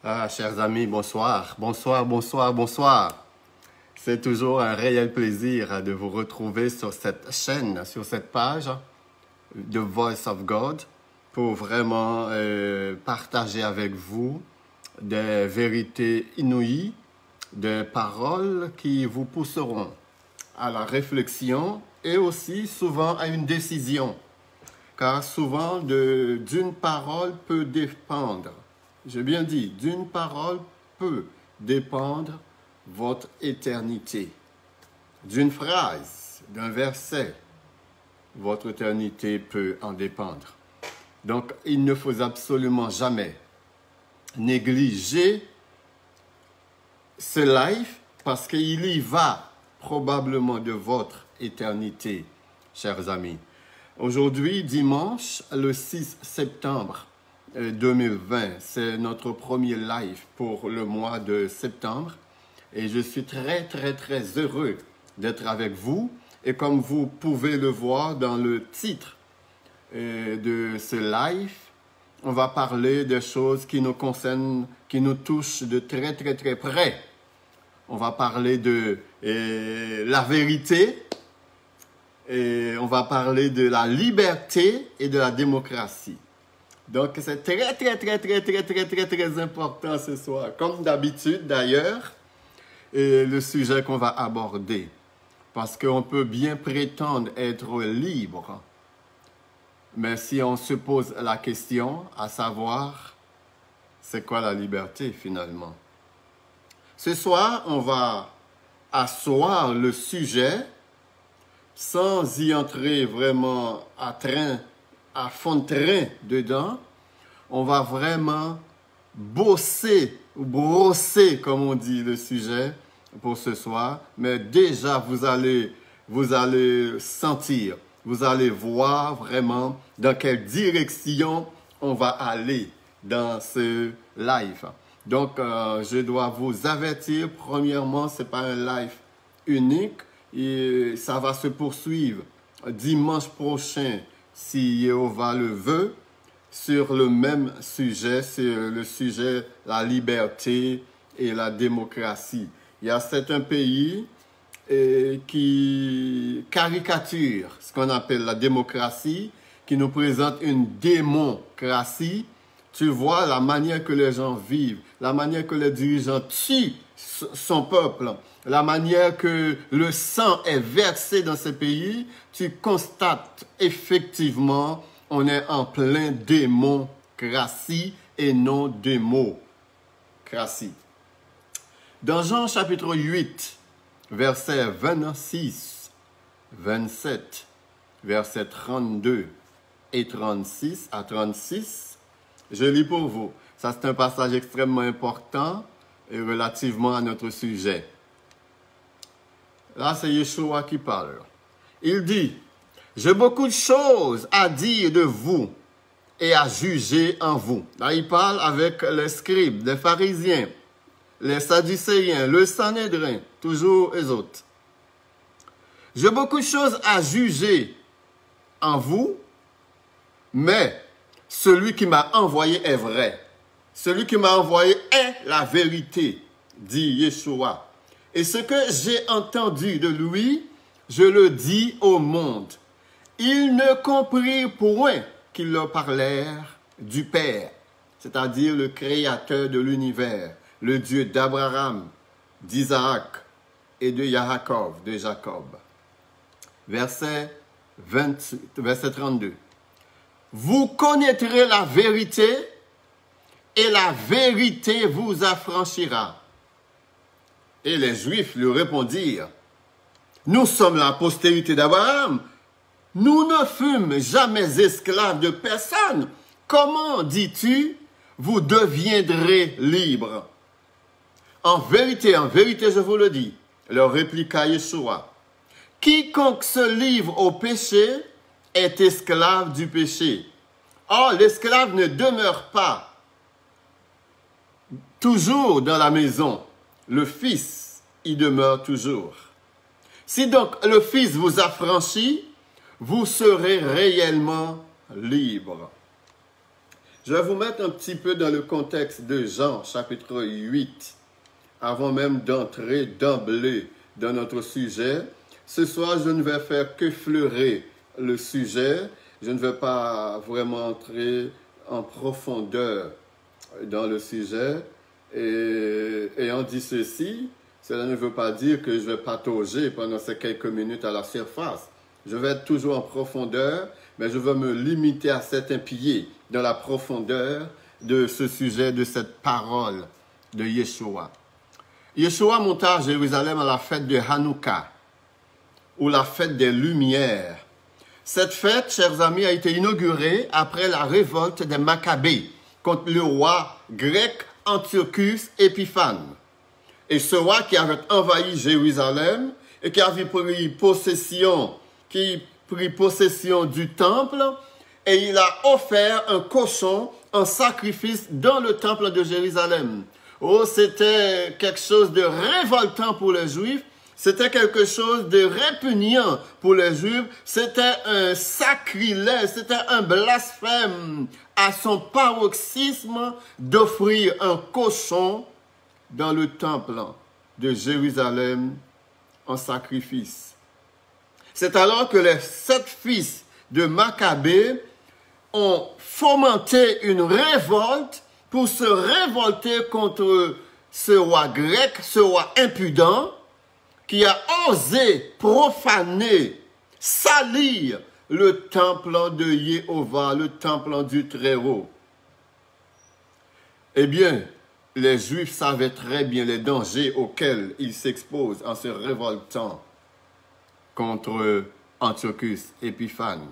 Ah, chers amis, bonsoir, bonsoir, bonsoir, bonsoir. C'est toujours un réel plaisir de vous retrouver sur cette chaîne, sur cette page The Voice of God pour vraiment partager avec vous des vérités inouïes, des paroles qui vous pousseront à la réflexion et aussi souvent à une décision. Car souvent, d'une parole peut dépendre. J'ai bien dit, d'une parole peut dépendre votre éternité. D'une phrase, d'un verset, votre éternité peut en dépendre. Donc, il ne faut absolument jamais négliger ce live parce qu'il y va probablement de votre éternité, chers amis. Aujourd'hui, dimanche, le 6 septembre 2020, c'est notre premier live pour le mois de septembre. Et je suis très, très, très heureux d'être avec vous. Et comme vous pouvez le voir dans le titre de ce live, on va parler de choses qui nous concernent, qui nous touchent de très, très, très près. On va parler de la vérité. Et on va parler de la liberté et de la démocratie. Donc, c'est très, très, très, très, très, très, très, très important ce soir. Comme d'habitude, d'ailleurs, le sujet qu'on va aborder. Parce qu'on peut bien prétendre être libre. Mais si on se pose la question, à savoir, c'est quoi la liberté finalement? Ce soir, on va asseoir le sujet sans y entrer vraiment à fond de train dedans. On va vraiment bosser ou brosser, comme on dit, le sujet pour ce soir. Mais déjà, vous allez sentir, vous allez voir vraiment dans quelle direction on va aller dans ce live. Donc, je dois vous avertir, premièrement, ce n'est pas un live unique. Et ça va se poursuivre dimanche prochain, si Jéhovah le veut, sur le même sujet, c'est le sujet la liberté et la démocratie. Il y a certains pays qui caricaturent ce qu'on appelle la démocratie, qui nous présentent une démocratie. Tu vois la manière que les gens vivent, la manière que les dirigeants tuent son peuple, la manière que le sang est versé dans ces pays, tu constates effectivement on est en plein démocratie et non démocratie. Dans Jean chapitre 8, versets 26, 27, versets 32 et 36 à 36, je lis pour vous. Ça, c'est un passage extrêmement important et relativement à notre sujet. Là, c'est Yeshua qui parle. Il dit, « J'ai beaucoup de choses à dire de vous et à juger en vous. » Là, il parle avec les scribes, les pharisiens, les sadducéens, le Sanhédrin, toujours les autres. « J'ai beaucoup de choses à juger en vous, mais celui qui m'a envoyé est vrai. Celui qui m'a envoyé est la vérité, dit Yeshua. Et ce que j'ai entendu de lui, je le dis au monde. Ils ne comprirent point qu'ils leur parlèrent du Père, c'est-à-dire le Créateur de l'univers, le Dieu d'Abraham, d'Isaac et de Jacob. Verset 32. Vous connaîtrez la vérité et la vérité vous affranchira. Et les Juifs lui répondirent, nous sommes la postérité d'Abraham, nous ne fûmes jamais esclaves de personne. Comment, dis-tu, vous deviendrez libres? En vérité, je vous le dis, leur répliqua Yeshua, quiconque se livre au péché est esclave du péché. Or, l'esclave ne demeure pas toujours dans la maison. Le Fils y demeure toujours. Si donc le Fils vous affranchit, vous serez réellement libre. Je vais vous mettre un petit peu dans le contexte de Jean, chapitre 8, avant même d'entrer d'emblée dans notre sujet. Ce soir, je ne vais faire qu'effleurer le sujet. Je ne vais pas vraiment entrer en profondeur dans le sujet. Et ayant dit ceci, cela ne veut pas dire que je vais patauger pendant ces quelques minutes à la surface. Je vais être toujours en profondeur, mais je vais me limiter à certains pieds dans la profondeur de ce sujet, de cette parole de Yeshua. Yeshua monta à Jérusalem à la fête de Hanouka, ou la fête des Lumières. Cette fête, chers amis, a été inaugurée après la révolte des Maccabées contre le roi grec Antiochus Épiphane. Et ce roi qui avait envahi Jérusalem et qui avait pris possession du temple, et il a offert un cochon en sacrifice dans le temple de Jérusalem. Oh, c'était quelque chose de révoltant pour les Juifs, c'était quelque chose de répugnant pour les Juifs, c'était un sacrilège, c'était un blasphème à son paroxysme d'offrir un cochon dans le temple de Jérusalem en sacrifice. C'est alors que les 7 fils de Maccabée ont fomenté une révolte pour se révolter contre ce roi grec, ce roi impudent, qui a osé profaner, salir le temple de Jéhovah, le temple du Très-Haut. Eh bien, les Juifs savaient très bien les dangers auxquels ils s'exposent en se révoltant contre Antiochus Épiphane.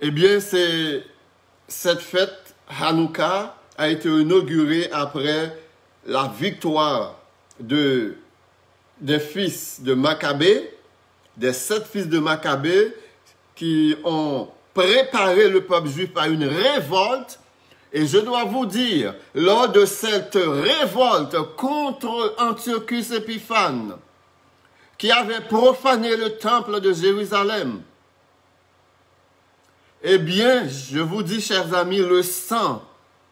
Eh bien, cette fête Hanouka a été inaugurée après la victoire des fils de Maccabée, des 7 fils de Maccabée qui ont préparé le peuple juif à une révolte. Et je dois vous dire, lors de cette révolte contre Antiochus Épiphane, qui avait profané le temple de Jérusalem, eh bien, je vous dis, chers amis, le sang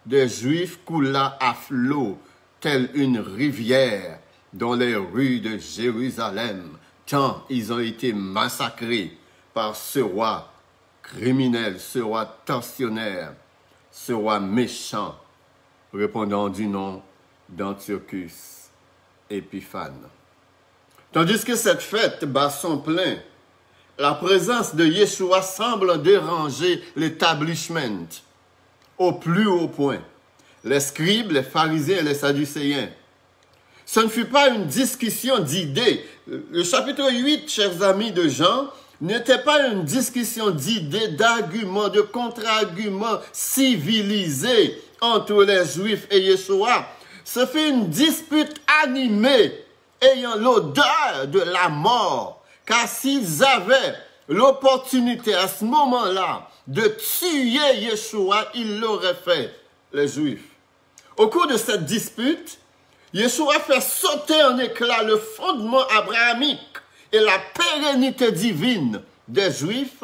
des Juifs coula à flot, telle une rivière dans les rues de Jérusalem, tant ils ont été massacrés par ce roi criminel, ce roi tortionnaire, ce roi méchant, répondant du nom d'Antiochus Épiphane. Tandis que cette fête bat son plein, la présence de Yeshua semble déranger l'établissement au plus haut point. Les scribes, les pharisiens et les sadducéens. Ce ne fut pas une discussion d'idées. Le chapitre 8, chers amis de Jean, n'était pas une discussion d'idées, d'arguments, de contre-arguments civilisés entre les Juifs et Yeshua. Ce fut une dispute animée ayant l'odeur de la mort. Car s'ils avaient l'opportunité à ce moment-là de tuer Yeshua, ils l'auraient fait, les Juifs. Au cours de cette dispute, Yeshua fait sauter en éclats le fondement abrahamique et la pérennité divine des Juifs.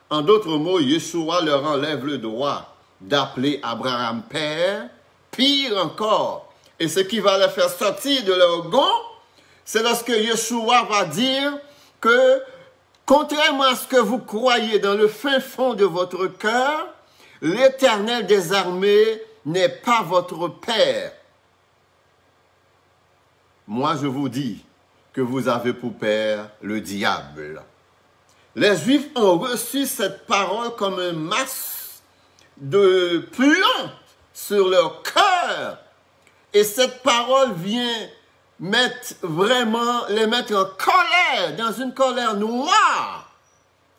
En d'autres mots, Yeshua leur enlève le droit d'appeler Abraham père. Pire encore, et ce qui va les faire sortir de leur gond, c'est lorsque Yeshua va dire que, contrairement à ce que vous croyez dans le fin fond de votre cœur, l'Éternel des armées n'est pas votre Père. Moi, je vous dis que vous avez pour père le diable. Les Juifs ont reçu cette parole comme un masse de plomb sur leur cœur. Et cette parole vient les mettre en colère, dans une colère noire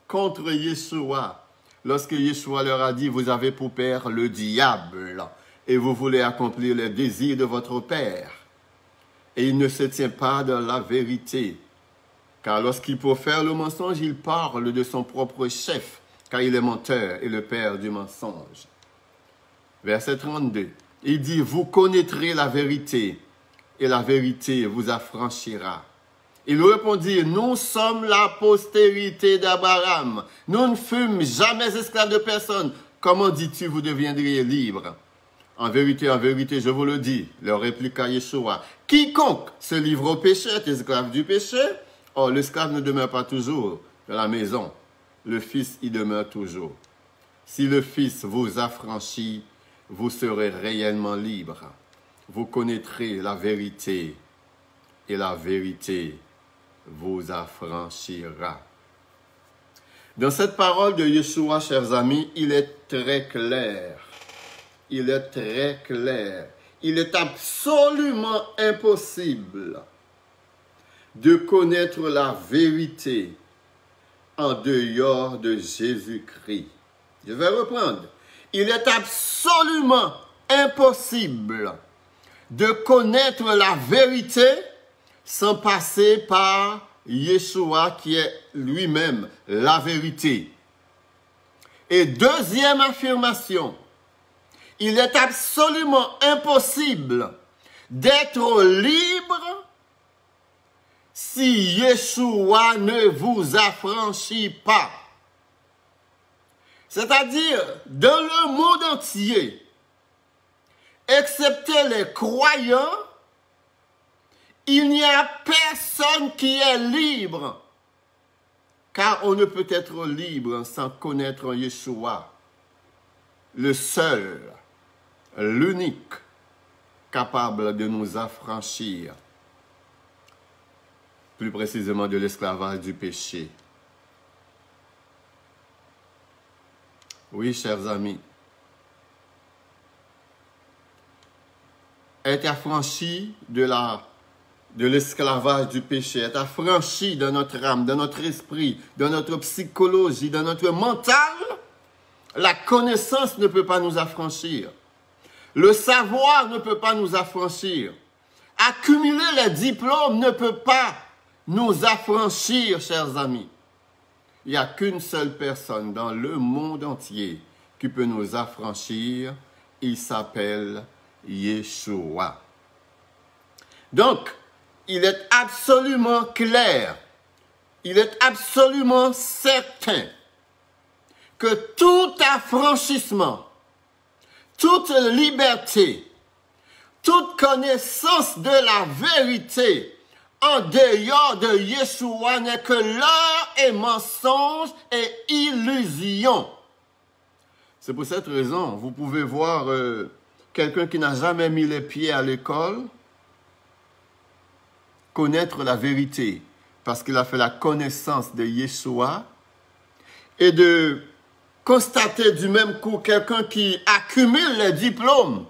contre Yeshua. Lorsque Yeshua leur a dit, vous avez pour père le diable et vous voulez accomplir les désirs de votre père. Et il ne se tient pas dans la vérité. Car lorsqu'il profère le mensonge, il parle de son propre chef, car il est menteur et le père du mensonge. Verset 32, il dit, vous connaîtrez la vérité, et la vérité vous affranchira. Il répondit, nous sommes la postérité d'Abraham. Nous ne fûmes jamais esclaves de personne. comment dis-tu vous deviendriez libre? En vérité, je vous le dis, leur répliqua Yeshua. Quiconque se livre au péché est esclave du péché. Or, l'esclave ne demeure pas toujours dans la maison. Le Fils y demeure toujours. Si le Fils vous affranchit, vous serez réellement libre. Vous connaîtrez la vérité et la vérité vous affranchira. Dans cette parole de Yeshua, chers amis, il est très clair. Il est très clair. Il est absolument impossible de connaître la vérité en dehors de Jésus-Christ. Je vais reprendre. Il est absolument impossible de connaître la vérité sans passer par Yeshua qui est lui-même la vérité. Et deuxième affirmation, il est absolument impossible d'être libre si Yeshua ne vous affranchit pas. C'est-à-dire, dans le monde entier, excepté les croyants, il n'y a personne qui est libre. Car on ne peut être libre sans connaître Yeshua, le seul, l'unique, capable de nous affranchir, plus précisément de l'esclavage du péché. Oui, chers amis, être affranchi de l'esclavage du péché, être affranchi de notre âme, de notre esprit, de notre psychologie, de notre mental, la connaissance ne peut pas nous affranchir. Le savoir ne peut pas nous affranchir. Accumuler les diplômes ne peut pas nous affranchir, chers amis. Il n'y a qu'une seule personne dans le monde entier qui peut nous affranchir. Il s'appelle Yeshua. Donc, il est absolument clair, il est absolument certain que tout affranchissement, toute liberté, toute connaissance de la vérité en dehors de Yeshua n'est que leurre et mensonge et illusion. C'est pour cette raison, vous pouvez voir quelqu'un qui n'a jamais mis les pieds à l'école connaître la vérité parce qu'il a fait la connaissance de Yeshua et de constater du même coup quelqu'un qui accumule les diplômes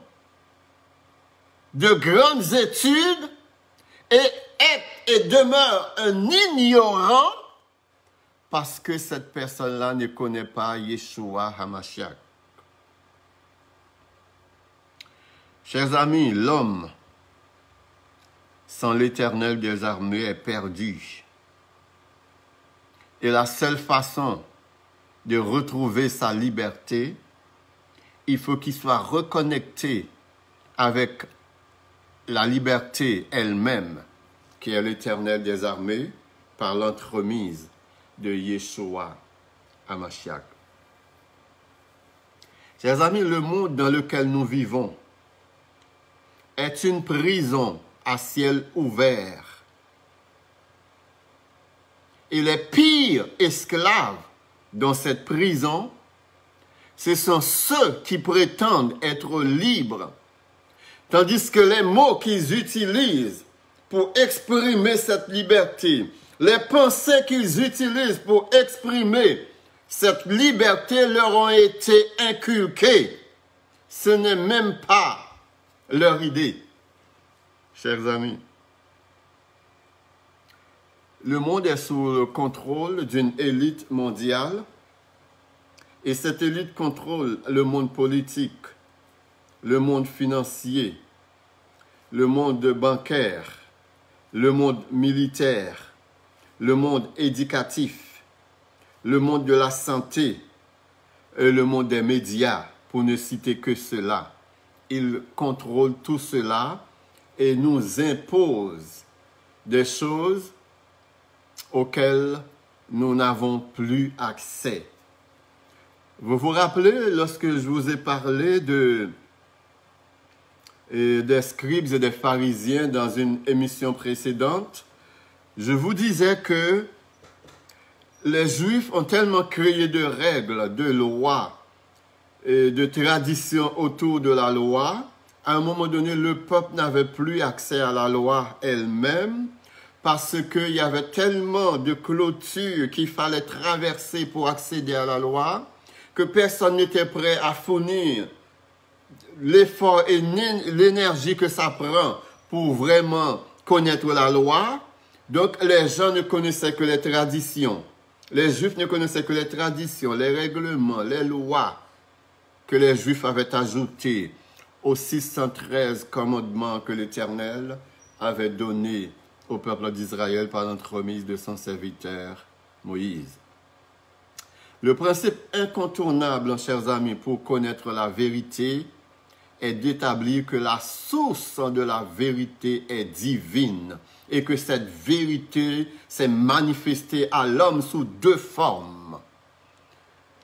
de grandes études et demeure un ignorant parce que cette personne-là ne connaît pas Yeshua HaMashiach. Chers amis, l'homme sans l'Éternel des armées est perdu. Et la seule façon de retrouver sa liberté, il faut qu'il soit reconnecté avec la liberté elle-même, qui est l'Éternel des armées, par l'entremise de Yeshua HaMashiach. Chers amis, le monde dans lequel nous vivons est une prison à ciel ouvert. Et les pires esclaves dans cette prison, ce sont ceux qui prétendent être libres, tandis que les mots qu'ils utilisent pour exprimer cette liberté, les pensées qu'ils utilisent pour exprimer cette liberté leur ont été inculquées. Ce n'est même pas leur idée. Chers amis, le monde est sous le contrôle d'une élite mondiale et cette élite contrôle le monde politique, le monde financier, le monde bancaire, le monde militaire, le monde éducatif, le monde de la santé et le monde des médias, pour ne citer que cela. Ils contrôlent tout cela et nous impose des choses auxquelles nous n'avons plus accès. Vous vous rappelez, lorsque je vous ai parlé des scribes et des pharisiens dans une émission précédente, je vous disais que les Juifs ont tellement créé de règles, de lois et de traditions autour de la loi. À un moment donné, le peuple n'avait plus accès à la loi elle-même parce qu'il y avait tellement de clôtures qu'il fallait traverser pour accéder à la loi que personne n'était prêt à fournir l'effort et l'énergie que ça prend pour vraiment connaître la loi. Donc, les gens ne connaissaient que les traditions. Les Juifs ne connaissaient que les traditions, les règlements, les lois que les Juifs avaient ajoutées aux 613 commandements que l'Éternel avait donnés au peuple d'Israël par l'entremise de son serviteur Moïse. Le principe incontournable, chers amis, pour connaître la vérité est d'établir que la source de la vérité est divine et que cette vérité s'est manifestée à l'homme sous deux formes.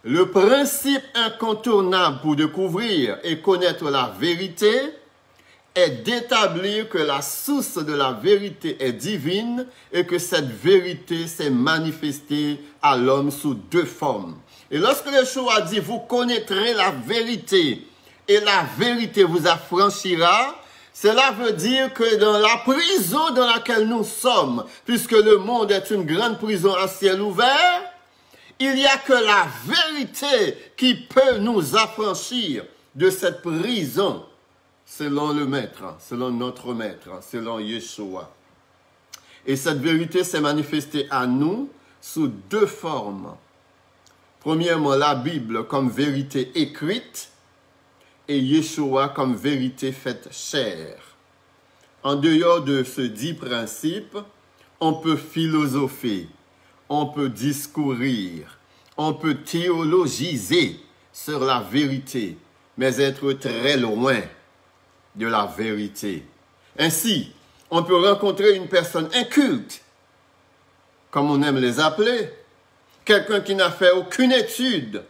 Le principe incontournable pour découvrir et connaître la vérité est d'établir que la source de la vérité est divine et que cette vérité s'est manifestée à l'homme sous deux formes. Et lorsque Yeshua dit « Vous connaîtrez la vérité et la vérité vous affranchira », cela veut dire que dans la prison dans laquelle nous sommes, puisque le monde est une grande prison à ciel ouvert, il n'y a que la vérité qui peut nous affranchir de cette prison, selon le Maître, selon notre Maître, selon Yeshua. Et cette vérité s'est manifestée à nous sous deux formes. Premièrement, la Bible comme vérité écrite et Yeshua comme vérité faite chair. En dehors de ce dit principe, on peut philosopher, on peut discourir, on peut théologiser sur la vérité, mais être très loin de la vérité. Ainsi, on peut rencontrer une personne inculte, comme on aime les appeler, quelqu'un qui n'a fait aucune étude.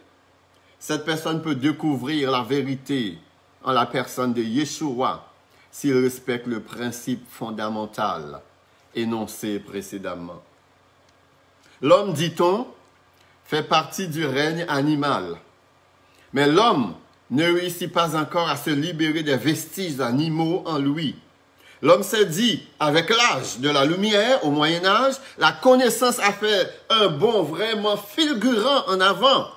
Cette personne peut découvrir la vérité en la personne de Yeshua s'il respecte le principe fondamental énoncé précédemment. L'homme, dit-on, fait partie du règne animal, mais l'homme ne réussit pas encore à se libérer des vestiges animaux en lui. L'homme s'est dit, avec l'âge de la lumière, au Moyen-Âge, la connaissance a fait un bond vraiment fulgurant en avant.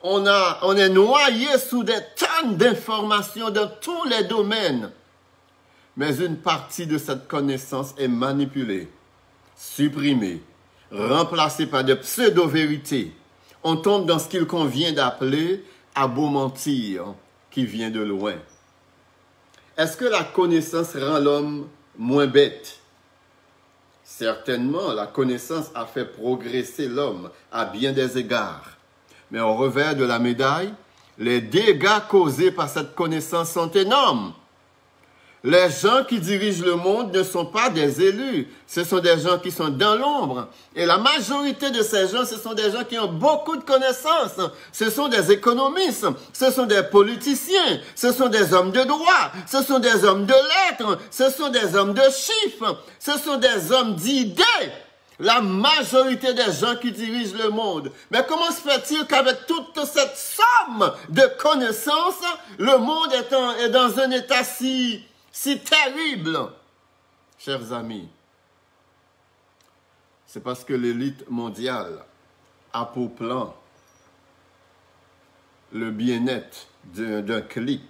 On est noyé sous des tonnes d'informations dans tous les domaines. Mais une partie de cette connaissance est manipulée, supprimée, remplacée par des pseudo-vérités. On tombe dans ce qu'il convient d'appeler à beau mentir qui vient de loin. Est-ce que la connaissance rend l'homme moins bête? Certainement, la connaissance a fait progresser l'homme à bien des égards. Mais au revers de la médaille, les dégâts causés par cette connaissance sont énormes. Les gens qui dirigent le monde ne sont pas des élus, ce sont des gens qui sont dans l'ombre. Et la majorité de ces gens, ce sont des gens qui ont beaucoup de connaissances. Ce sont des économistes, ce sont des politiciens, ce sont des hommes de droit, ce sont des hommes de lettres, ce sont des hommes de chiffres, ce sont des hommes d'idées. La majorité des gens qui dirigent le monde. Mais comment se fait-il qu'avec toute cette somme de connaissances, le monde est dans un état si terrible? Chers amis, c'est parce que l'élite mondiale a pour plan le bien-être d'un clic,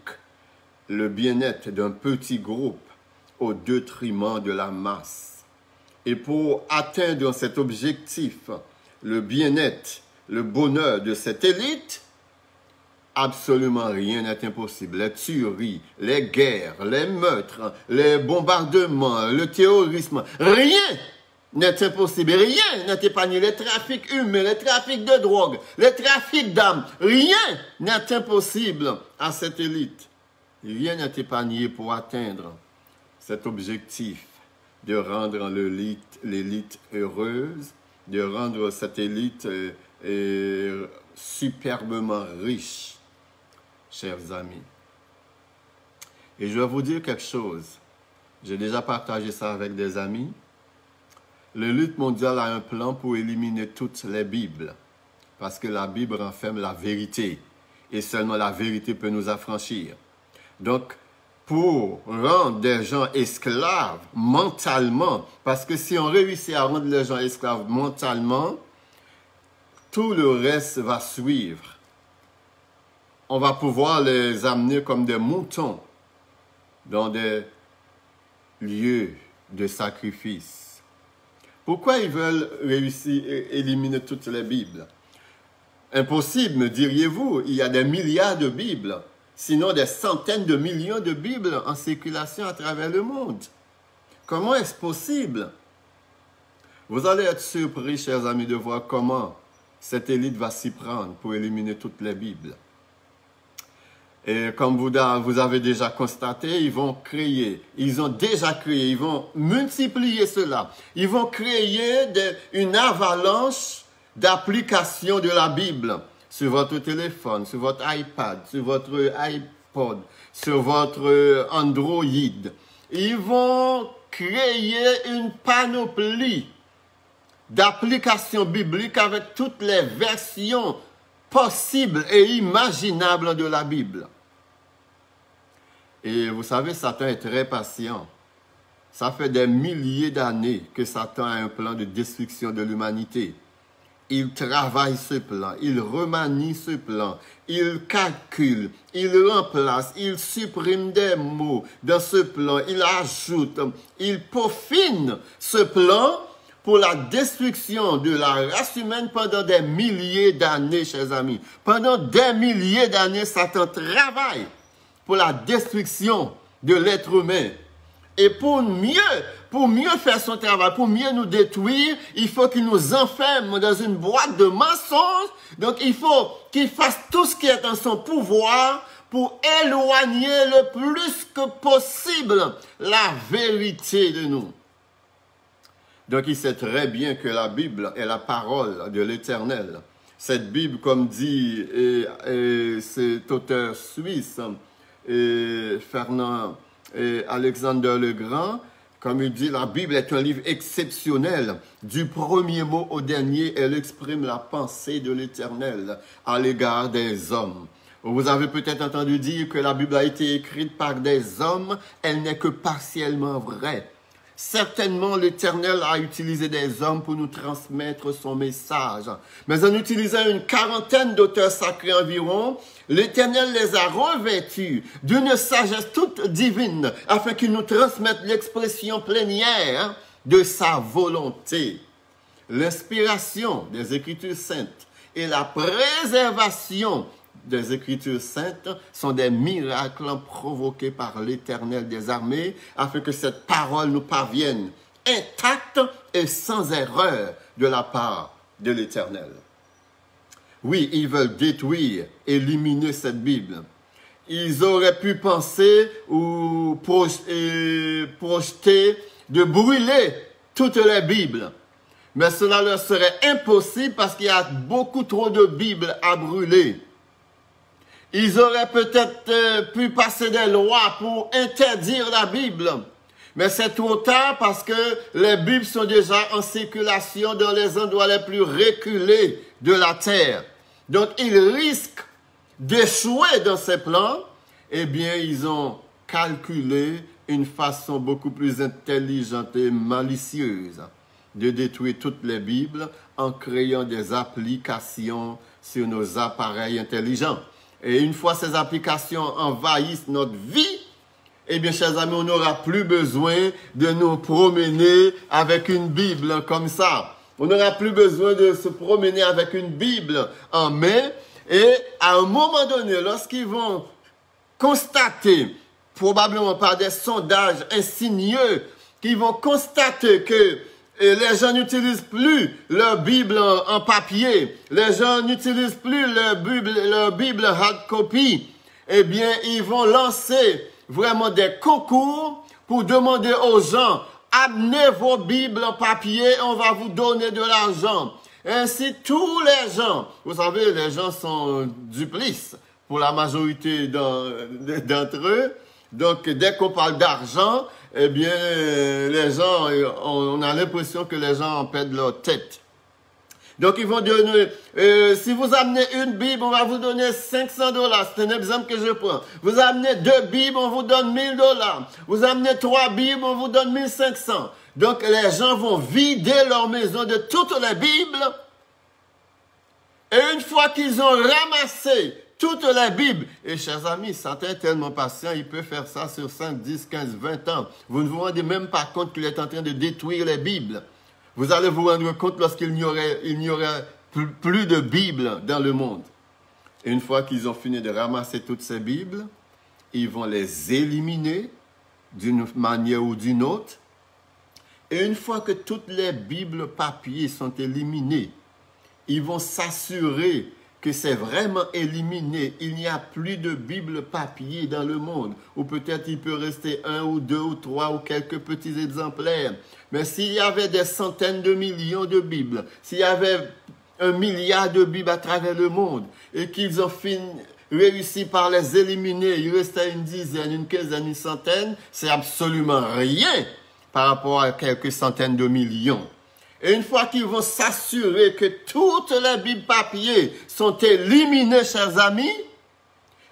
le bien-être d'un petit groupe au détriment de la masse. Et pour atteindre cet objectif, le bien-être, le bonheur de cette élite, absolument rien n'est impossible. Les tueries, les guerres, les meurtres, les bombardements, le terrorisme, rien n'est impossible. Rien n'est épargné. Les trafics humains, les trafics de drogue, les trafics d'âmes, rien n'est impossible à cette élite. Rien n'est épargné pour atteindre cet objectif de rendre l'élite heureuse, de rendre cette élite superbement riche, chers amis. Et je vais vous dire quelque chose. J'ai déjà partagé ça avec des amis. Le lutte mondiale a un plan pour éliminer toutes les Bibles. Parce que la Bible renferme la vérité. Et seulement la vérité peut nous affranchir. Donc, pour rendre des gens esclaves mentalement, parce que si on réussit à rendre les gens esclaves mentalement, tout le reste va suivre. On va pouvoir les amener comme des moutons dans des lieux de sacrifice. Pourquoi ils veulent réussir à éliminer toutes les Bibles? Impossible, me diriez-vous. Il y a des milliards de Bibles, sinon des centaines de millions de Bibles en circulation à travers le monde. Comment est-ce possible? Vous allez être surpris, chers amis, de voir comment cette élite va s'y prendre pour éliminer toutes les Bibles. Et comme vous avez déjà constaté, ils vont créer, ils ont déjà créé, ils vont multiplier cela. Ils vont créer une avalanche d'applications de la Bible sur votre téléphone, sur votre iPad, sur votre iPod, sur votre Android. Ils vont créer une panoplie d'applications bibliques avec toutes les versions possibles et imaginables de la Bible. Et vous savez, Satan est très patient. Ça fait des milliers d'années que Satan a un plan de destruction de l'humanité. Il travaille ce plan, il remanie ce plan, il calcule, il remplace, il supprime des mots dans ce plan, il ajoute, il peaufine ce plan pour la destruction de la race humaine pendant des milliers d'années, chers amis. Pendant des milliers d'années, Satan travaille pour la destruction de l'être humain. Et pour mieux faire son travail, pour mieux nous détruire, il faut qu'il nous enferme dans une boîte de mensonges. Donc il faut qu'il fasse tout ce qui est en son pouvoir pour éloigner le plus que possible la vérité de nous. Donc il sait très bien que la Bible est la parole de l'Éternel. Cette Bible, comme dit cet auteur suisse, Fernand Alexander le Grand, comme il dit, la Bible est un livre exceptionnel. Du premier mot au dernier, elle exprime la pensée de l'Éternel à l'égard des hommes. Vous avez peut-être entendu dire que la Bible a été écrite par des hommes. Elle n'est que partiellement vraie. Certainement, l'Éternel a utilisé des hommes pour nous transmettre son message. Mais en utilisant une quarantaine d'auteurs sacrés environ, l'Éternel les a revêtus d'une sagesse toute divine afin qu'ils nous transmettent l'expression plénière de sa volonté. L'inspiration des Écritures saintes et la préservation des Écritures saintes sont des miracles provoqués par l'Éternel des armées afin que cette parole nous parvienne intacte et sans erreur de la part de l'Éternel. Oui, ils veulent détruire, éliminer cette Bible. Ils auraient pu penser ou projeter de brûler toutes les Bibles. Mais cela leur serait impossible parce qu'il y a beaucoup trop de Bibles à brûler. Ils auraient peut-être pu passer des lois pour interdire la Bible. Mais c'est trop tard parce que les Bibles sont déjà en circulation dans les endroits les plus reculés de la terre. Donc, ils risquent d'échouer dans ces plans. Eh bien, ils ont calculé une façon beaucoup plus intelligente et malicieuse de détruire toutes les Bibles en créant des applications sur nos appareils intelligents. Et une fois ces applications envahissent notre vie, eh bien, chers amis, on n'aura plus besoin de nous promener avec une Bible comme ça. On n'aura plus besoin de se promener avec une Bible en main. Et à un moment donné, lorsqu'ils vont constater, probablement par des sondages insidieux, qu'ils vont constater que les gens n'utilisent plus leur Bible en papier, les gens n'utilisent plus leur Bible hard copy, eh bien, ils vont lancer vraiment des concours pour demander aux gens, amenez vos Bibles en papier, on va vous donner de l'argent. Ainsi, tous les gens, vous savez, les gens sont duplices pour la majorité d'entre eux. Donc, dès qu'on parle d'argent, eh bien, les gens, on a l'impression que les gens en perdent leur tête. Donc, ils vont donner, si vous amenez une Bible, on va vous donner $500. C'est un exemple que je prends. Vous amenez 2 Bibles, on vous donne $1000. Vous amenez 3 Bibles, on vous donne 1500. Donc, les gens vont vider leur maison de toutes les Bibles. Et une fois qu'ils ont ramassé toutes les Bibles, et chers amis, certains tellement patients, il peut faire ça sur 5, 10, 15, 20 ans. Vous ne vous rendez même pas compte qu'il est en train de détruire les Bibles. Vous allez vous rendre compte lorsqu'il n'y aurait plus de Bibles dans le monde. Et une fois qu'ils ont fini de ramasser toutes ces Bibles, ils vont les éliminer d'une manière ou d'une autre. Et une fois que toutes les Bibles papier sont éliminées, ils vont s'assurer que c'est vraiment éliminé. Il n'y a plus de Bible papier dans le monde. Ou peut-être il peut rester 1 ou 2 ou 3 ou quelques petits exemplaires. Mais s'il y avait des centaines de millions de Bibles, s'il y avait 1 milliard de Bibles à travers le monde, et qu'ils ont réussi par les éliminer, il restait une dizaine, une quinzaine, une centaine, c'est absolument rien par rapport à quelques centaines de millions. Et une fois qu'ils vont s'assurer que toutes les Bibles papier sont éliminées, chers amis,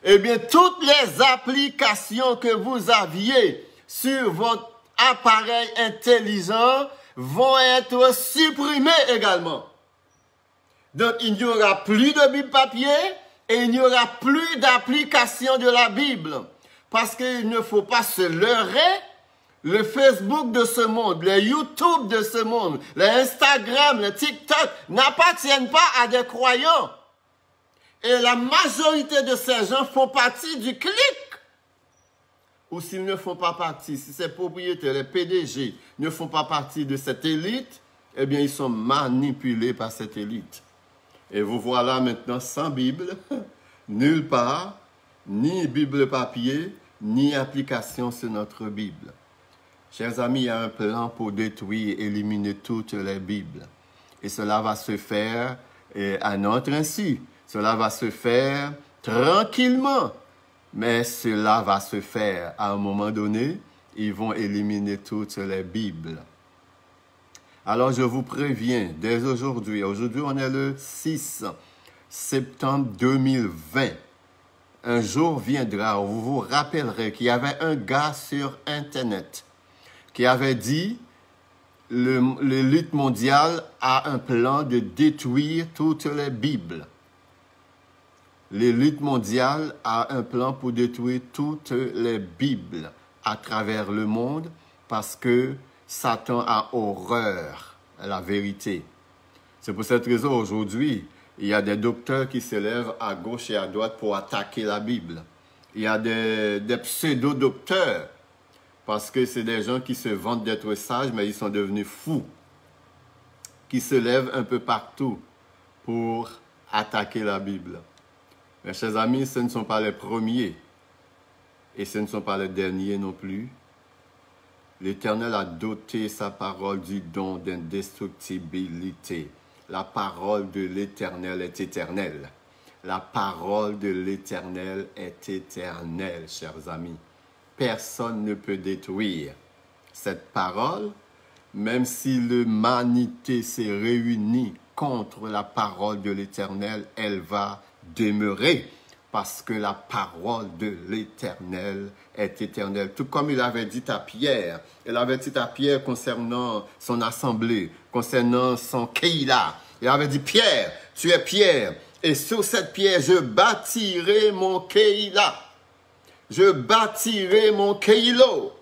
eh bien, toutes les applications que vous aviez sur votre appareil intelligent vont être supprimées également. Donc, il n'y aura plus de Bible papier et il n'y aura plus d'application de la Bible. Parce qu'il ne faut pas se leurrer. Le Facebook de ce monde, le YouTube de ce monde, le Instagram, le TikTok n'appartiennent pas à des croyants. Et la majorité de ces gens font partie du clic. Ou s'ils ne font pas partie, si ces propriétaires, les PDG, ne font pas partie de cette élite, eh bien, ils sont manipulés par cette élite. Et vous voilà maintenant sans Bible, nulle part, ni Bible papier, ni application sur notre Bible. Chers amis, il y a un plan pour détruire et éliminer toutes les Bibles. Et cela va se faire à notre insu. Cela va se faire tranquillement. Mais cela va se faire à un moment donné. Ils vont éliminer toutes les Bibles. Alors, je vous préviens, dès aujourd'hui, on est le 6 septembre 2020. Un jour viendra où vous vous rappellerez qu'il y avait un gars sur Internet qui avait dit l'élite mondiale a un plan de détruire toutes les Bibles. L'élite mondiale a un plan pour détruire toutes les Bibles à travers le monde parce que Satan a horreur à la vérité. C'est pour cette raison aujourd'hui, il y a des docteurs qui se lèvent à gauche et à droite pour attaquer la Bible. Il y a des pseudo-docteurs parce que c'est des gens qui se vantent d'être sages, mais ils sont devenus fous, qui se lèvent un peu partout pour attaquer la Bible. Mes chers amis, ce ne sont pas les premiers et ce ne sont pas les derniers non plus. L'Éternel a doté sa parole du don d'indestructibilité. La parole de l'Éternel est éternelle. La parole de l'Éternel est éternelle, chers amis. Personne ne peut détruire cette parole, même si l'humanité s'est réunie contre la parole de l'Éternel, elle va demeurer parce que la parole de l'Éternel est éternelle. Tout comme il avait dit à Pierre, il avait dit à Pierre concernant son assemblée, concernant son Keïla. Il avait dit, Pierre, tu es Pierre, et sur cette pierre, je bâtirai mon Keïla. Je bâtirai mon Keïlo.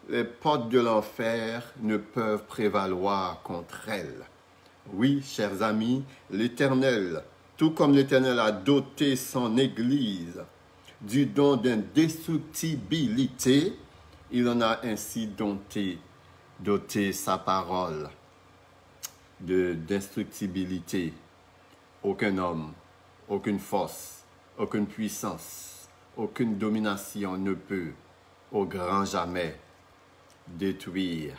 Les portes de l'enfer ne peuvent prévaloir contre elle. Oui, chers amis, l'Éternel, tout comme l'Éternel a doté son Église du don d'indestructibilité, il en a ainsi doté sa parole d'indestructibilité. Aucun homme, aucune force, aucune puissance, aucune domination ne peut, au grand jamais, détruire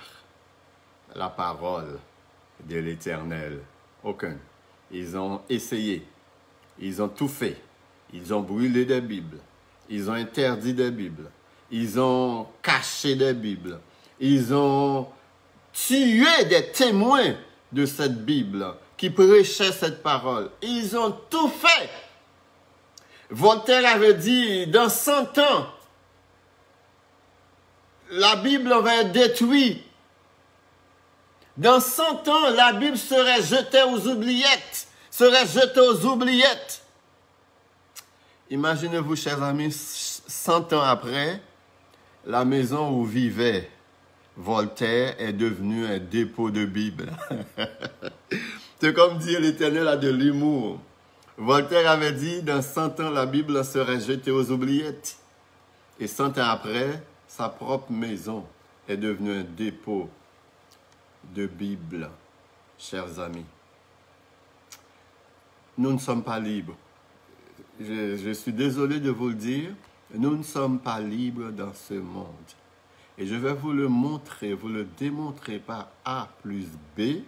la parole de l'Éternel. Aucun. Ils ont essayé. Ils ont tout fait. Ils ont brûlé des Bibles. Ils ont interdit des Bibles. Ils ont caché des Bibles. Ils ont tué des témoins de cette Bible qui prêchaient cette parole. Ils ont tout fait. Voltaire avait dit, dans 100 ans, la Bible va être détruite. Dans 100 ans, la Bible serait jetée aux oubliettes. Serait jetée aux oubliettes. Imaginez-vous, chers amis, 100 ans après, la maison où vivait Voltaire est devenue un dépôt de Bible. C'est comme dire l'Éternel a de l'humour. Voltaire avait dit, dans 100 ans, la Bible serait jetée aux oubliettes. Et 100 ans après, sa propre maison est devenue un dépôt de Bible, chers amis. Nous ne sommes pas libres. Je suis désolé de vous le dire, nous ne sommes pas libres dans ce monde. Et je vais vous le montrer, vous le démontrer par A plus B,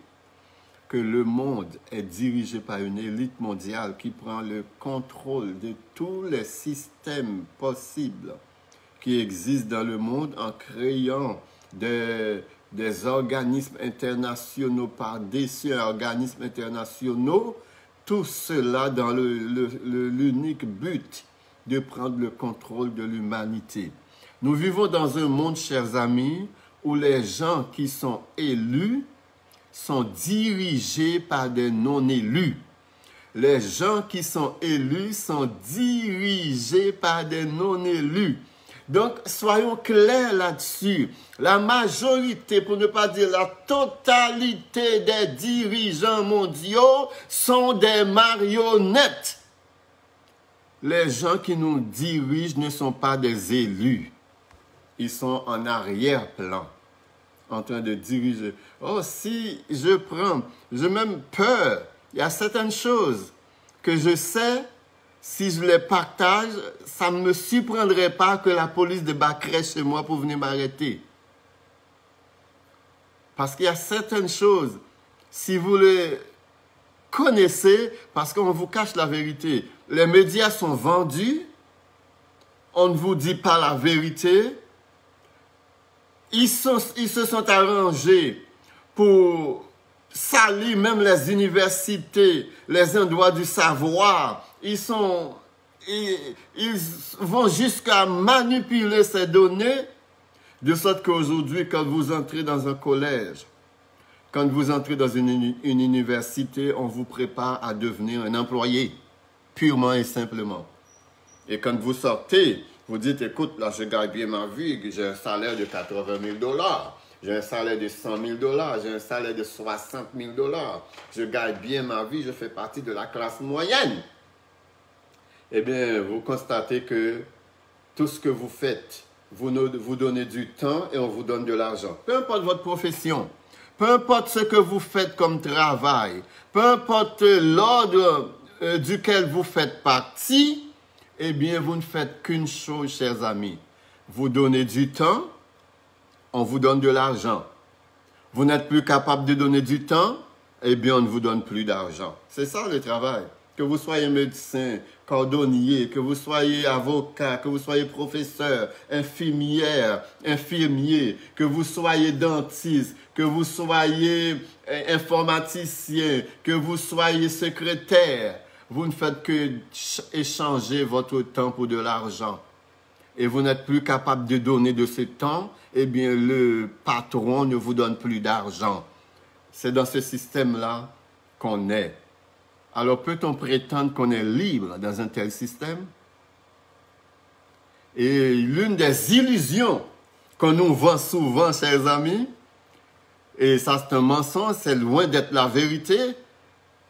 que le monde est dirigé par une élite mondiale qui prend le contrôle de tous les systèmes possibles qui existent dans le monde en créant des organismes internationaux par-dessus organismes internationaux, tout cela dans l'unique but de prendre le contrôle de l'humanité. Nous vivons dans un monde, chers amis, où les gens qui sont élus sont dirigés par des non-élus. Les gens qui sont élus sont dirigés par des non-élus. Donc, soyons clairs là-dessus. La majorité, pour ne pas dire la totalité des dirigeants mondiaux sont des marionnettes. Les gens qui nous dirigent ne sont pas des élus. Ils sont en arrière-plan, en train de diriger. Oh, si je prends, j'ai même peur. Il y a certaines choses que je sais, si je les partage, ça ne me surprendrait pas que la police débarquerait chez moi pour venir m'arrêter. Parce qu'il y a certaines choses, si vous les connaissez, parce qu'on vous cache la vérité, les médias sont vendus, on ne vous dit pas la vérité, ils se sont arrangés pour salir même les universités, les endroits du savoir. Ils vont jusqu'à manipuler ces données, de sorte qu'aujourd'hui, quand vous entrez dans un collège, quand vous entrez dans une université, on vous prépare à devenir un employé, purement et simplement. Et quand vous sortez, vous dites, écoute, là, je gagne bien ma vie, j'ai un salaire de 80 000 $, j'ai un salaire de 100 000 $, j'ai un salaire de 60 000 $, je gagne bien ma vie, je fais partie de la classe moyenne. Eh bien, vous constatez que tout ce que vous faites, vous donnez du temps et on vous donne de l'argent. Peu importe votre profession, peu importe ce que vous faites comme travail, peu importe l'ordre duquel vous faites partie, eh bien, vous ne faites qu'une chose, chers amis. Vous donnez du temps, on vous donne de l'argent. Vous n'êtes plus capable de donner du temps, eh bien, on ne vous donne plus d'argent. C'est ça le travail. Que vous soyez médecin, cordonnier, que vous soyez avocat, que vous soyez professeur, infirmière, infirmier, que vous soyez dentiste, que vous soyez informaticien, que vous soyez secrétaire, vous ne faites que échanger votre temps pour de l'argent. Et vous n'êtes plus capable de donner de ce temps, eh bien, le patron ne vous donne plus d'argent. C'est dans ce système-là qu'on est. Alors, peut-on prétendre qu'on est libre dans un tel système? Et l'une des illusions qu'on nous vend souvent, chers amis, et ça c'est un mensonge, c'est loin d'être la vérité,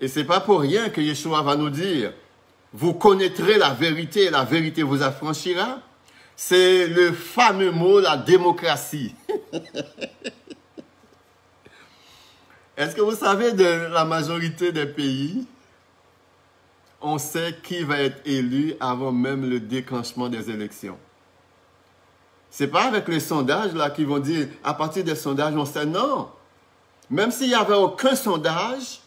et c'est pas pour rien que Yeshua va nous dire, vous connaîtrez la vérité et la vérité vous affranchira. C'est le fameux mot, la démocratie. Est-ce que vous savez, de la majorité des pays, on sait qui va être élu avant même le déclenchement des élections. Ce n'est pas avec les sondages là qui vont dire, à partir des sondages, on sait non. Même s'il n'y avait aucun sondage,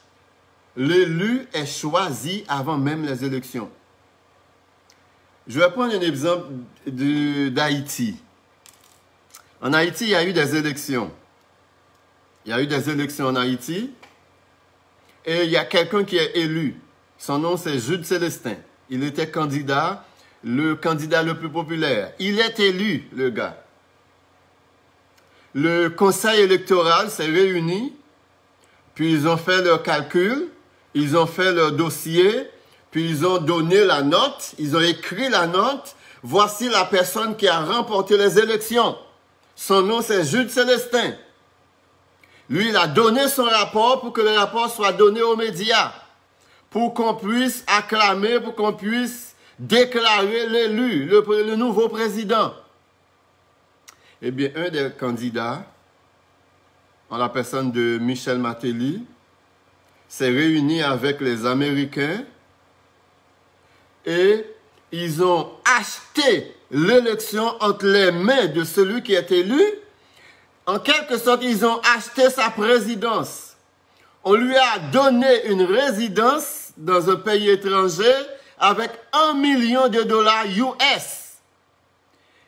l'élu est choisi avant même les élections. Je vais prendre un exemple d'Haïti. En Haïti, il y a eu des élections. Il y a eu des élections en Haïti. Et il y a quelqu'un qui est élu. Son nom, c'est Jude Célestin. Il était candidat, le candidat le plus populaire. Il est élu, le gars. Le conseil électoral s'est réuni, puis ils ont fait leur calcul, ils ont fait leur dossier, puis ils ont donné la note, ils ont écrit la note. Voici la personne qui a remporté les élections. Son nom, c'est Jude Célestin. Lui, il a donné son rapport pour que le rapport soit donné aux médias, pour qu'on puisse acclamer, pour qu'on puisse déclarer l'élu, le nouveau président. Eh bien, un des candidats, en la personne de Michel Martelly, s'est réuni avec les Américains et ils ont acheté l'élection entre les mains de celui qui est élu. En quelque sorte, ils ont acheté sa présidence. On lui a donné une résidence dans un pays étranger avec $1 million US.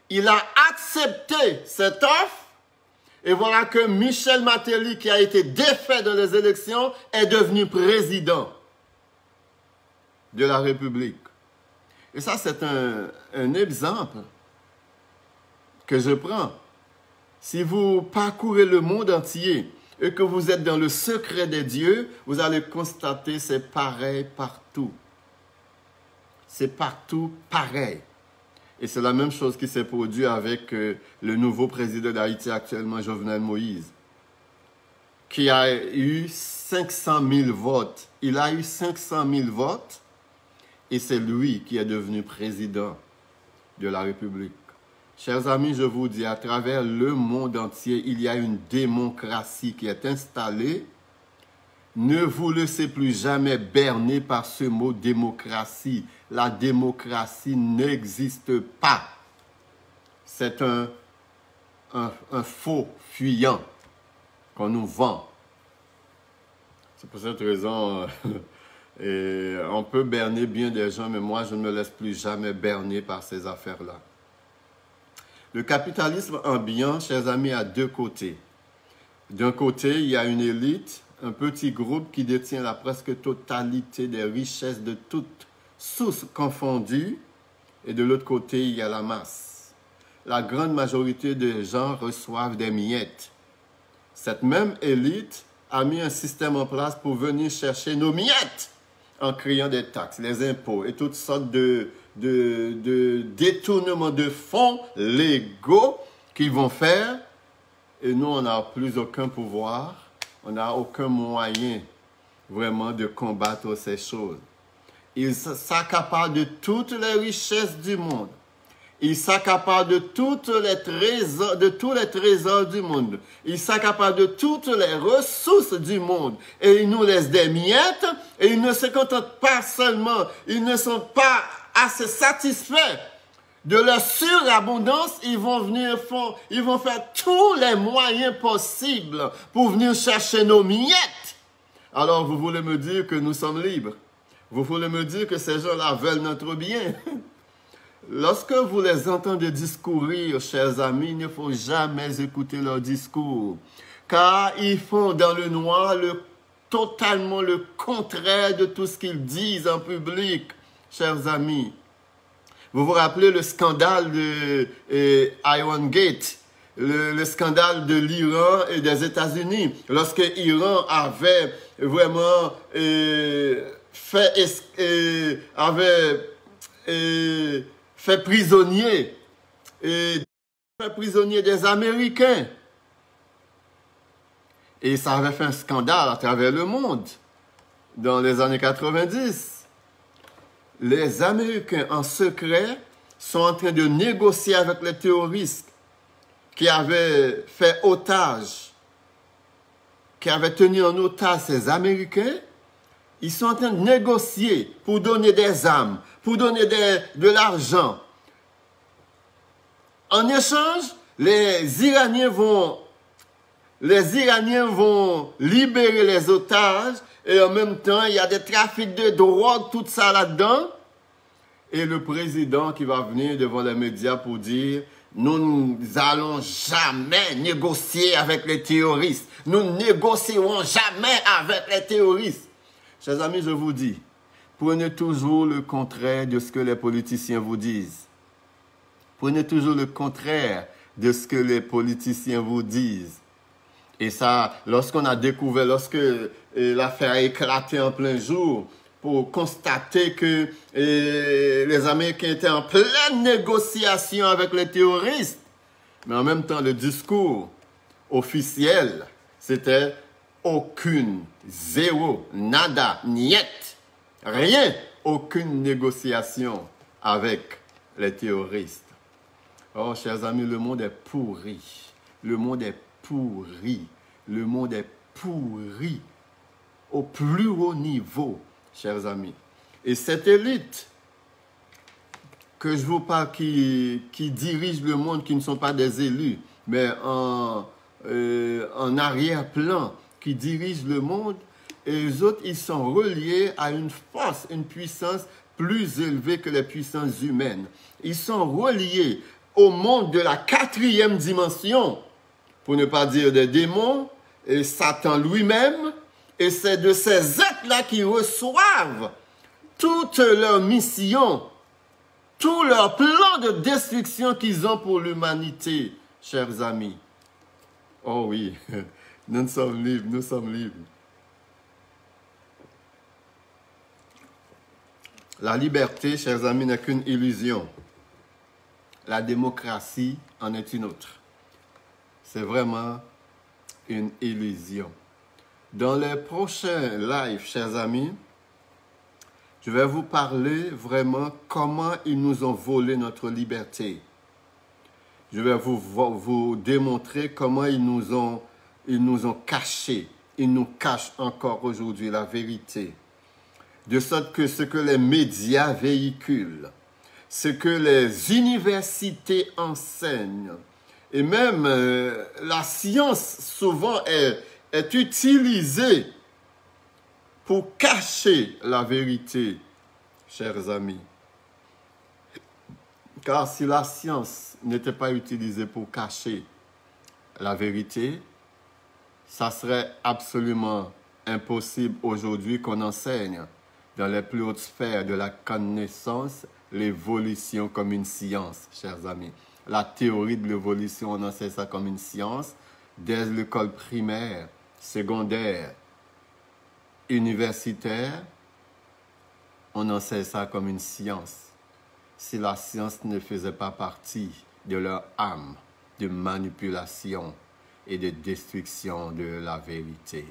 Il a accepté cette offre et voilà que Michel Martelly, qui a été défait dans les élections, est devenu président de la République. Et ça, c'est un exemple que je prends. Si vous parcourez le monde entier et que vous êtes dans le secret des dieux, vous allez constater c'est pareil partout. C'est partout pareil. Et c'est la même chose qui s'est produite avec le nouveau président d'Haïti actuellement, Jovenel Moïse, qui a eu 500 000 votes. Il a eu 500 000 votes et c'est lui qui est devenu président de la République. Chers amis, je vous dis, à travers le monde entier, il y a une démocratie qui est installée. Ne vous laissez plus jamais berner par ce mot démocratie. La démocratie n'existe pas. C'est un faux fuyant qu'on nous vend. C'est pour cette raison, on peut berner bien des gens, mais moi, je ne me laisse plus jamais berner par ces affaires-là. Le capitalisme ambiant, chers amis, a deux côtés. D'un côté, il y a une élite, un petit groupe qui détient la presque totalité des richesses de toutes sources confondues. Et de l'autre côté, il y a la masse. La grande majorité des gens reçoivent des miettes. Cette même élite a mis un système en place pour venir chercher nos miettes en créant des taxes, les impôts et toutes sortes de détournements de fonds légaux qu'ils vont faire. Et nous, on n'a plus aucun pouvoir, on n'a aucun moyen vraiment de combattre ces choses. Ils s'accaparent de toutes les richesses du monde. Ils s'accaparent de tous les trésors du monde. Ils s'accaparent de toutes les ressources du monde. Et ils nous laissent des miettes. Et ils ne se contentent pas seulement, ils ne sont pas assez satisfaits de leur surabondance. Ils vont faire tous les moyens possibles pour venir chercher nos miettes. Alors vous voulez me dire que nous sommes libres? Vous voulez me dire que ces gens-là veulent notre bien? Lorsque vous les entendez discourir, chers amis, il ne faut jamais écouter leur discours. Car ils font dans le noir totalement le contraire de tout ce qu'ils disent en public, chers amis. Vous vous rappelez le scandale de Iran Gate, le scandale de l'Iran et des États-Unis, lorsque l'Iran avait vraiment fait prisonnier des Américains. Et ça avait fait un scandale à travers le monde dans les années 90. Les Américains, en secret, sont en train de négocier avec les terroristes qui avaient fait otage, qui avaient tenu en otage ces Américains. Ils sont en train de négocier pour donner des armes, pour donner de l'argent. En échange, les Iraniens vont libérer les otages et en même temps, il y a des trafics de drogue, tout ça là-dedans. Et le président qui va venir devant les médias pour dire, nous n'allons jamais négocier avec les terroristes. Nous ne négocierons jamais avec les terroristes. Chers amis, je vous dis, prenez toujours le contraire de ce que les politiciens vous disent. Prenez toujours le contraire de ce que les politiciens vous disent. Et ça, lorsqu'on a découvert, lorsque l'affaire a éclaté en plein jour, pour constater que les Américains étaient en pleine négociation avec les terroristes, mais en même temps, le discours officiel, c'était aucune, zéro, nada, niet, rien, aucune négociation avec les terroristes. Oh, chers amis, le monde est pourri. Le monde est pourri. Le monde est pourri au plus haut niveau, chers amis. Et cette élite que je vous parle qui dirige le monde, qui ne sont pas des élus, mais en arrière-plan, qui dirige le monde, et les autres, ils sont reliés à une force, une puissance plus élevée que les puissances humaines. Ils sont reliés au monde de la 4e dimension, pour ne pas dire des démons, et Satan lui-même, et c'est de ces êtres-là qui reçoivent toute leur mission, tout leur plan de destruction qu'ils ont pour l'humanité, chers amis. Oh oui, nous sommes libres, nous sommes libres. La liberté, chers amis, n'est qu'une illusion. La démocratie en est une autre. C'est vraiment une illusion. Dans les prochains lives, chers amis, je vais vous parler vraiment comment ils nous ont volé notre liberté. Je vais vous démontrer comment ils nous ont cachés. Ils nous cachent encore aujourd'hui la vérité. De sorte que ce que les médias véhiculent, ce que les universités enseignent, et même la science souvent est utilisée pour cacher la vérité, chers amis. Car si la science n'était pas utilisée pour cacher la vérité, ça serait absolument impossible aujourd'hui qu'on enseigne dans les plus hautes sphères de la connaissance l'évolution comme une science, chers amis. La théorie de l'évolution, on enseigne ça comme une science dès l'école primaire, secondaire, universitaire, on enseigne ça comme une science. Si la science ne faisait pas partie de leur âme de manipulation et de destruction de la vérité.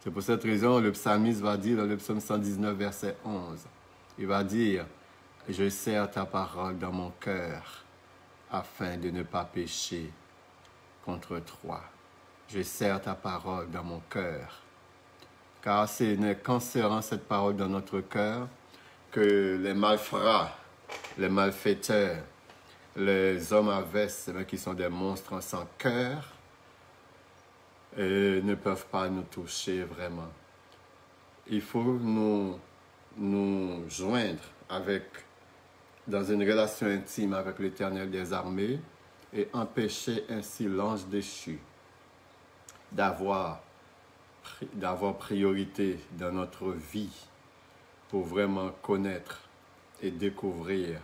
C'est pour cette raison que le psalmiste va dire dans le psaume 119, verset 11, il va dire « Je serre ta parole dans mon cœur afin de ne pas pécher contre toi. Je serre ta parole dans mon cœur. » Car ce n'est qu'en serrant cette parole dans notre cœur que les malfrats, les malfaiteurs, les hommes avesses, qui sont des monstres sans cœur, ne peuvent pas nous toucher vraiment. Il faut nous joindre dans une relation intime avec l'Éternel des armées et empêcher ainsi l'ange déchu d'avoir priorité dans notre vie pour vraiment connaître et découvrir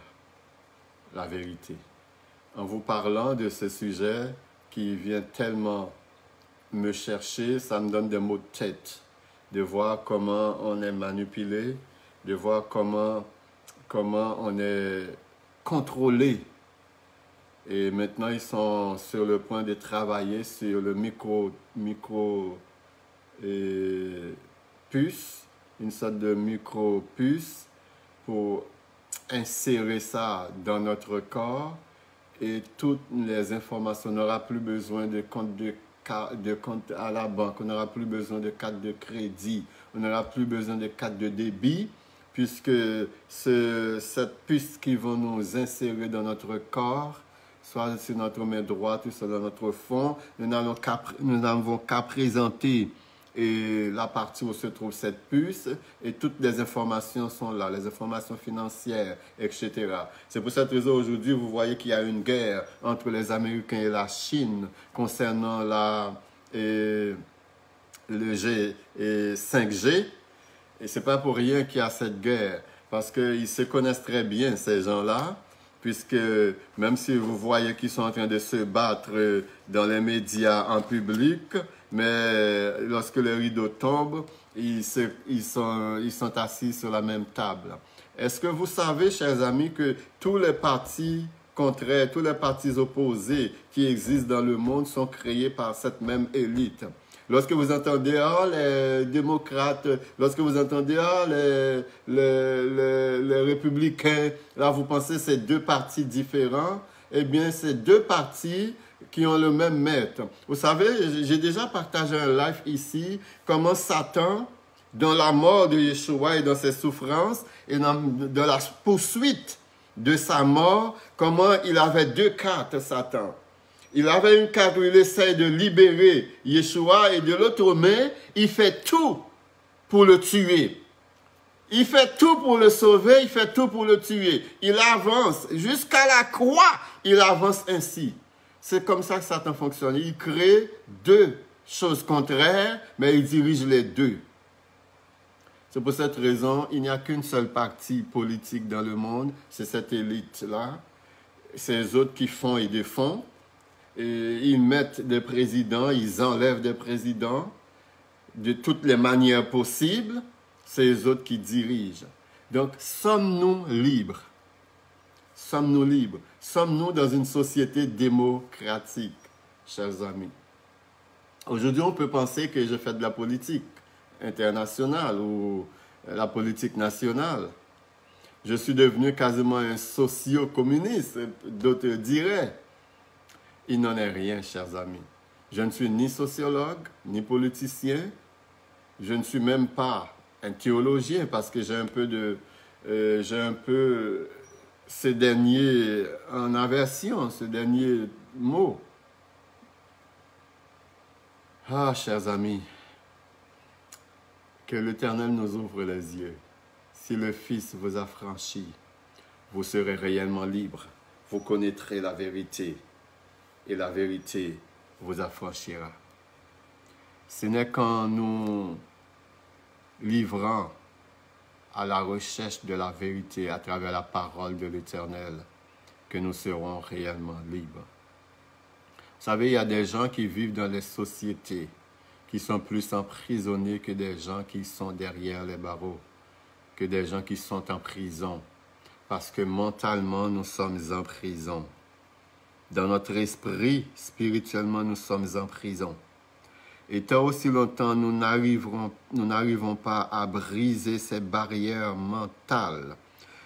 la vérité. En vous parlant de ce sujet qui vient tellement me chercher, ça me donne des maux de tête, de voir comment on est manipulé, de voir comment on est contrôlé. Et maintenant, ils sont sur le point de travailler sur le micro puce, une sorte de micro-puce pour insérer ça dans notre corps et toutes les informations. On n'aura plus besoin de compte à la banque, on n'aura plus besoin de carte de crédit, on n'aura plus besoin de carte de débit, puisque cette puce qui va nous insérer dans notre corps, soit sur notre main droite ou soit dans notre front, nous n'avons qu'à présenter et la partie où se trouve cette puce, et toutes les informations sont là, les informations financières, etc. C'est pour cette raison aujourd'hui, vous voyez qu'il y a une guerre entre les Américains et la Chine concernant le 5G. Et ce n'est pas pour rien qu'il y a cette guerre, parce qu'ils se connaissent très bien, ces gens-là, puisque même si vous voyez qu'ils sont en train de se battre dans les médias en public, mais lorsque le rideau tombe, ils sont assis sur la même table. Est-ce que vous savez, chers amis, que tous les partis contraires, tous les partis opposés qui existent dans le monde sont créés par cette même élite? Lorsque vous entendez les démocrates, lorsque vous entendez les républicains, là vous pensez que c'est deux partis différents. Eh bien, c'est deux partis qui ont le même maître. Vous savez, j'ai déjà partagé un live ici, comment Satan, dans la mort de Yeshua et dans ses souffrances, et dans la poursuite de sa mort, comment il avait deux cartes, Satan. Il avait une carte où il essaie de libérer Yeshua, et de l'autre main, il fait tout pour le tuer. Il fait tout pour le sauver, il fait tout pour le tuer. Il avance jusqu'à la croix, il avance ainsi. C'est comme ça que Satan fonctionne. Il crée deux choses contraires, mais il dirige les deux. C'est pour cette raison, il n'y a qu'une seule partie politique dans le monde, c'est cette élite-là. Ces autres qui font et défont. Et ils mettent des présidents, ils enlèvent des présidents de toutes les manières possibles. C'est les autres qui dirigent. Donc, sommes-nous libres? Sommes-nous libres? Sommes-nous dans une société démocratique, chers amis? Aujourd'hui, on peut penser que je fais de la politique internationale ou la politique nationale. Je suis devenu quasiment un socio-communiste, d'autres diraient. Il n'en est rien, chers amis. Je ne suis ni sociologue, ni politicien. Je ne suis même pas un théologien parce que j'ai un peu ce dernier en aversion, ce dernier mot. Ah, chers amis, que l'Éternel nous ouvre les yeux. Si le Fils vous a franchi, vous serez réellement libre. Vous connaîtrez la vérité et la vérité vous affranchira. Ce n'est qu'en nous livrant à la recherche de la vérité à travers la parole de l'Éternel que nous serons réellement libres. Vous savez, il y a des gens qui vivent dans les sociétés qui sont plus emprisonnés que des gens qui sont derrière les barreaux, que des gens qui sont en prison, parce que mentalement, nous sommes en prison. Dans notre esprit, spirituellement, nous sommes en prison. Et tant aussi longtemps, nous n'arrivons pas à briser ces barrières mentales,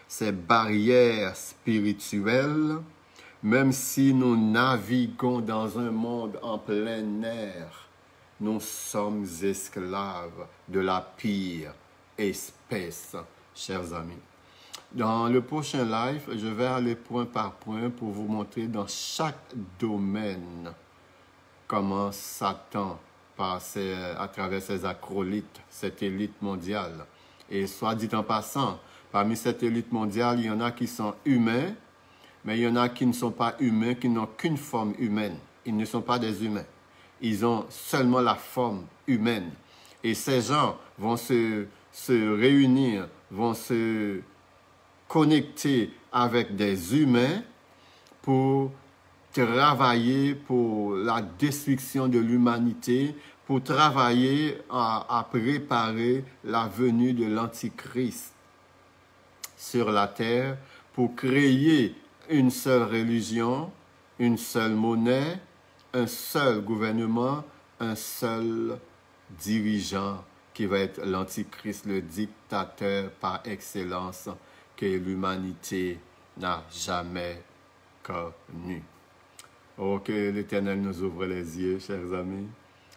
ces barrières spirituelles, même si nous naviguons dans un monde en plein air, nous sommes esclaves de la pire espèce, chers amis. Dans le prochain live, je vais aller point par point pour vous montrer dans chaque domaine comment Satan passe à travers ses acolytes, cette élite mondiale. Et soit dit en passant, parmi cette élite mondiale, il y en a qui sont humains, mais il y en a qui ne sont pas humains, qui n'ont qu'une forme humaine. Ils ne sont pas des humains. Ils ont seulement la forme humaine. Et ces gens vont se réunir, vont se connecter avec des humains pour travailler pour la destruction de l'humanité, pour travailler à préparer la venue de l'Antichrist sur la terre, pour créer une seule religion, une seule monnaie, un seul gouvernement, un seul dirigeant qui va être l'Antichrist, le dictateur par excellence que l'humanité n'a jamais connu. Oh, que l'Éternel nous ouvre les yeux, chers amis,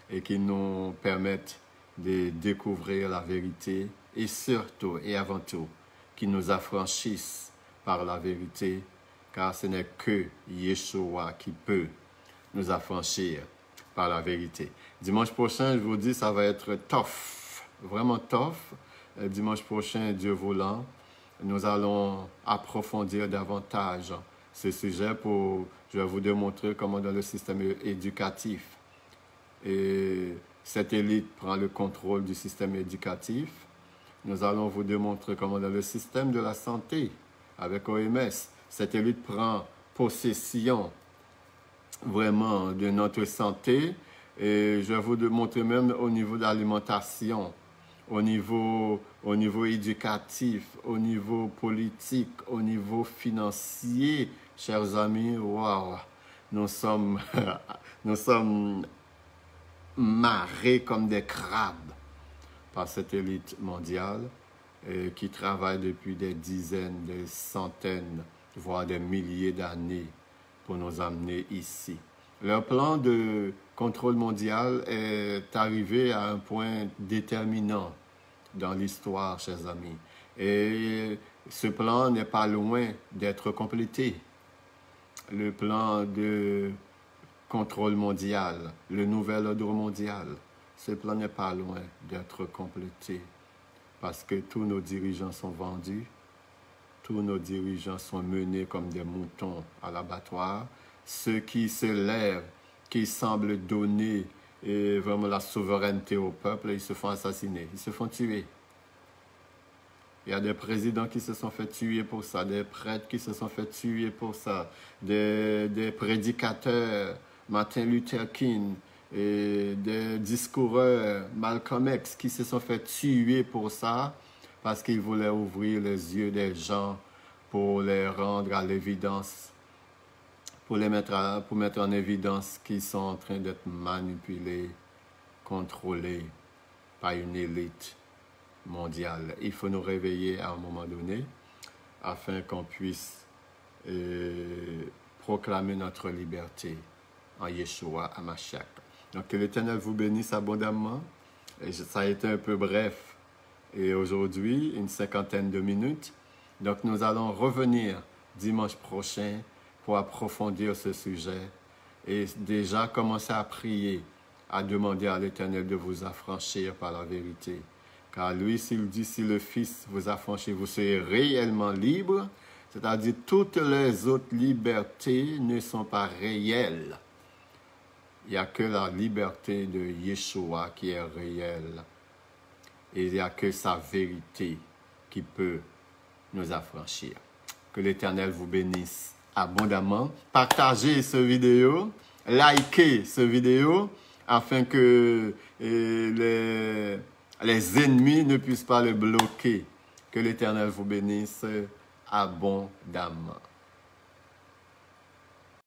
et qu'il nous permette de découvrir la vérité et surtout et avant tout, qu'il nous affranchisse par la vérité, car ce n'est que Yeshua qui peut nous affranchir par la vérité. Dimanche prochain, je vous dis, ça va être tough, vraiment tough. Dimanche prochain, Dieu voulant, nous allons approfondir davantage ce sujet je vais vous démontrer comment dans le système éducatif, et cette élite prend le contrôle du système éducatif. Nous allons vous démontrer comment dans le système de la santé, avec OMS, cette élite prend possession vraiment de notre santé. Et je vais vous montrer même au niveau de l'alimentation, au niveau éducatif, au niveau politique, au niveau financier. Chers amis, wow, nous sommes marrés comme des crabes par cette élite mondiale qui travaille depuis des dizaines, des centaines, voire des milliers d'années pour nous amener ici. Leur plan de contrôle mondial est arrivé à un point déterminant dans l'histoire, chers amis. Et ce plan n'est pas loin d'être complété. Le plan de contrôle mondial, le nouvel ordre mondial, ce plan n'est pas loin d'être complété parce que tous nos dirigeants sont vendus, tous nos dirigeants sont menés comme des moutons à l'abattoir. Ceux qui se lèvent, qui semblent donner vraiment la souveraineté au peuple, ils se font assassiner, ils se font tuer. Il y a des présidents qui se sont fait tuer pour ça, des prêtres qui se sont fait tuer pour ça, des prédicateurs, Martin Luther King, et des discoureurs, Malcolm X, qui se sont fait tuer pour ça, parce qu'ils voulaient ouvrir les yeux des gens pour les rendre à l'évidence, pour mettre en évidence qu'ils sont en train d'être manipulés, contrôlés par une élite mondiale. Il faut nous réveiller à un moment donné afin qu'on puisse proclamer notre liberté en Yeshua HaMashiach. Donc, que l'Éternel vous bénisse abondamment. Et ça a été un peu bref. Et aujourd'hui, une 50aine de minutes. Donc, nous allons revenir dimanche prochain pour approfondir ce sujet et déjà commencer à prier, à demander à l'Éternel de vous affranchir par la vérité. Car lui, s'il dit, si le Fils vous affranchit, vous serez réellement libre, c'est-à-dire toutes les autres libertés ne sont pas réelles. Il n'y a que la liberté de Yeshua qui est réelle. Et il n'y a que sa vérité qui peut nous affranchir. Que l'Éternel vous bénisse abondamment. Partagez ce vidéo, likez ce vidéo, afin que les ennemis ne puissent pas le bloquer. Que l'Éternel vous bénisse abondamment.